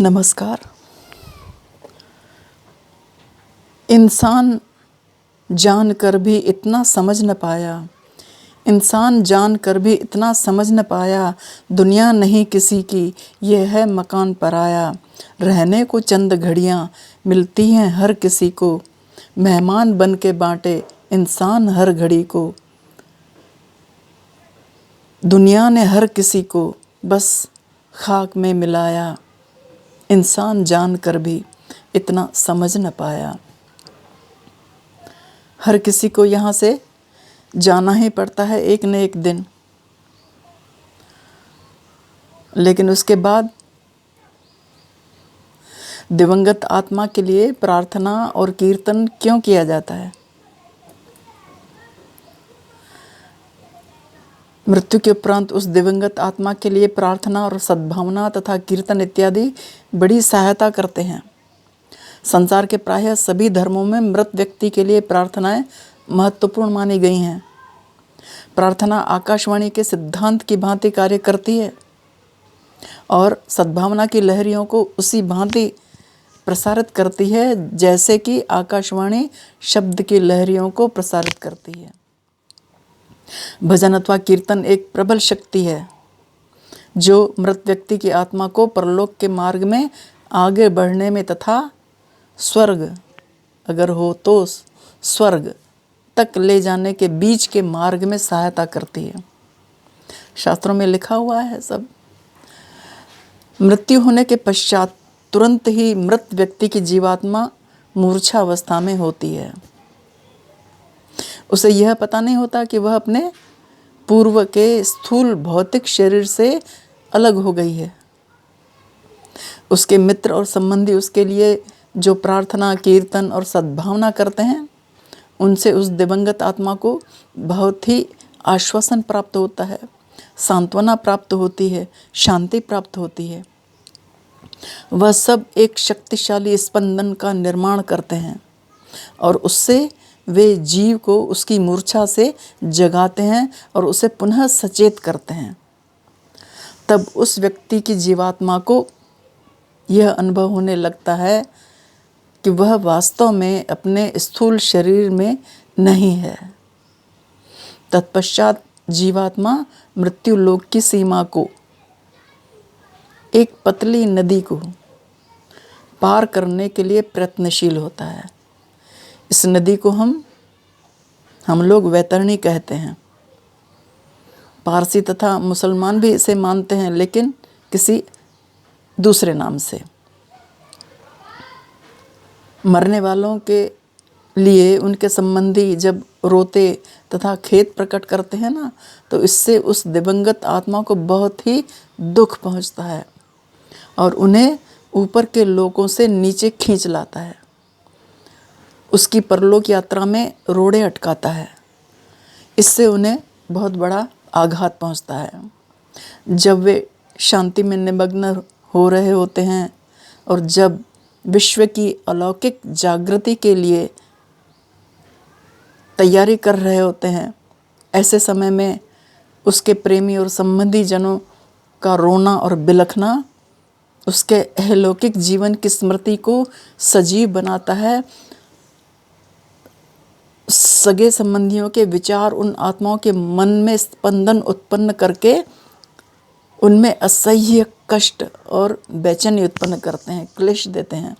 नमस्कार। इंसान जानकर भी इतना समझ न पाया, इंसान जानकर भी इतना समझ न पाया, दुनिया नहीं किसी की यह है मकान पराया। रहने को चंद घड़ियाँ मिलती हैं हर किसी को, मेहमान बन के बांटे इंसान हर घड़ी को। दुनिया ने हर किसी को बस खाक में मिलाया, इंसान जानकर भी इतना समझ न पाया। हर किसी को यहाँ से जाना ही पड़ता है एक न एक दिन, लेकिन उसके बाद दिवंगत आत्मा के लिए प्रार्थना और कीर्तन क्यों किया जाता है? मृत्यु के उपरांत उस दिवंगत आत्मा के लिए प्रार्थना और सद्भावना तथा कीर्तन इत्यादि बड़ी सहायता करते हैं। संसार के प्रायः सभी धर्मों में मृत व्यक्ति के लिए प्रार्थनाएं महत्वपूर्ण मानी गई हैं। प्रार्थना आकाशवाणी के सिद्धांत की भांति कार्य करती है और सद्भावना की लहरियों को उसी भांति प्रसारित करती है जैसे कि आकाशवाणी शब्द की लहरियों को प्रसारित करती है। भजन अथवा कीर्तन एक प्रबल शक्ति है जो मृत व्यक्ति की आत्मा को परलोक के मार्ग में आगे बढ़ने में तथा स्वर्ग अगर हो तो स्वर्ग तक ले जाने के बीच के मार्ग में सहायता करती है। शास्त्रों में लिखा हुआ है सब। मृत्यु होने के पश्चात तुरंत ही मृत व्यक्ति की जीवात्मा मूर्छा अवस्था में होती है। उसे यह पता नहीं होता कि वह अपने पूर्व के स्थूल भौतिक शरीर से अलग हो गई है। उसके मित्र और संबंधी उसके लिए जो प्रार्थना, कीर्तन और सद्भावना करते हैं, उनसे उस दिवंगत आत्मा को बहुत ही आश्वासन प्राप्त होता है, सांत्वना प्राप्त होती है, शांति प्राप्त होती है। वह सब एक शक्तिशाली स्पंदन का निर्माण करते हैं और उससे वे जीव को उसकी मूर्छा से जगाते हैं और उसे पुनः सचेत करते हैं। तब उस व्यक्ति की जीवात्मा को यह अनुभव होने लगता है कि वह वास्तव में अपने स्थूल शरीर में नहीं है। तत्पश्चात जीवात्मा मृत्यु लोक की सीमा को, एक पतली नदी को पार करने के लिए प्रयत्नशील होता है। इस नदी को हम लोग वैतरणी कहते हैं। पारसी तथा मुसलमान भी इसे मानते हैं, लेकिन किसी दूसरे नाम से। मरने वालों के लिए उनके संबंधी जब रोते तथा खेद प्रकट करते हैं ना, तो इससे उस दिवंगत आत्मा को बहुत ही दुख पहुंचता है और उन्हें ऊपर के लोकों से नीचे खींच लाता है। उसकी परलोक यात्रा में रोड़े अटकाता है। इससे उन्हें बहुत बड़ा आघात पहुंचता है। जब वे शांति में निमग्न हो रहे होते हैं और जब विश्व की अलौकिक जागृति के लिए तैयारी कर रहे होते हैं, ऐसे समय में उसके प्रेमी और संबंधी जनों का रोना और बिलखना उसके अलौकिक जीवन की स्मृति को सजीव बनाता है। सगे संबंधियों के विचार उन आत्माओं के मन में स्पंदन उत्पन्न करके उनमें असह्य कष्ट और बेचैनी उत्पन्न करते हैं, क्लेश देते हैं।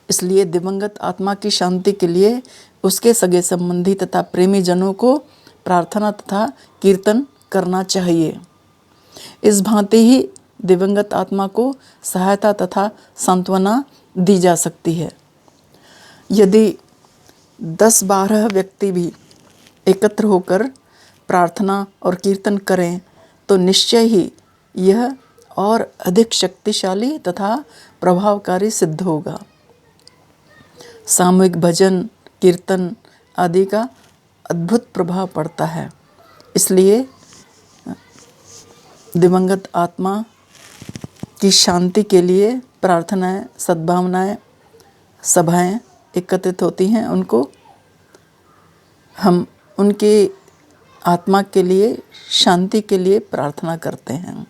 इसलिए दिवंगत आत्मा की शांति के लिए उसके सगे संबंधी तथा प्रेमी जनों को प्रार्थना तथा कीर्तन करना चाहिए। इस भांति ही दिवंगत आत्मा को सहायता तथा सांत्वना दी जा सकती है। यदि 10-12 व्यक्ति भी एकत्र होकर प्रार्थना और कीर्तन करें तो निश्चय ही यह और अधिक शक्तिशाली तथा प्रभावकारी सिद्ध होगा। सामूहिक भजन, कीर्तन आदि का अद्भुत प्रभाव पड़ता है। इसलिए दिवंगत आत्मा की शांति के लिए प्रार्थनाएं, सद्भावनाएं, सभाएं एकत्रित होती हैं। हम उनके आत्मा के लिए, शांति के लिए प्रार्थना करते हैं।